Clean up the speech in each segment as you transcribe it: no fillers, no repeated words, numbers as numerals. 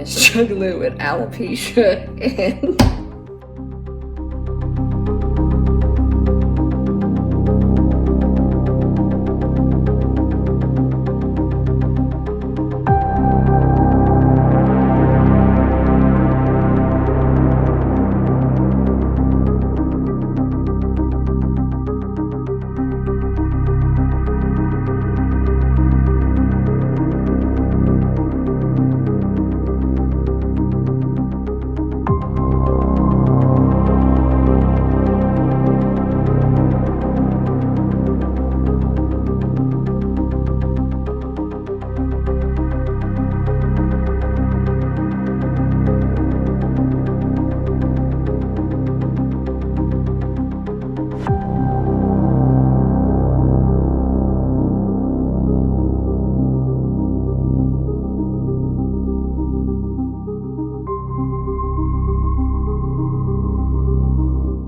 Struggling with alopecia and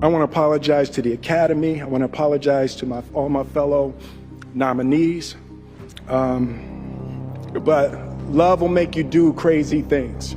I want to apologize to the Academy. I want to apologize to all my fellow nominees. But love will make you do crazy things.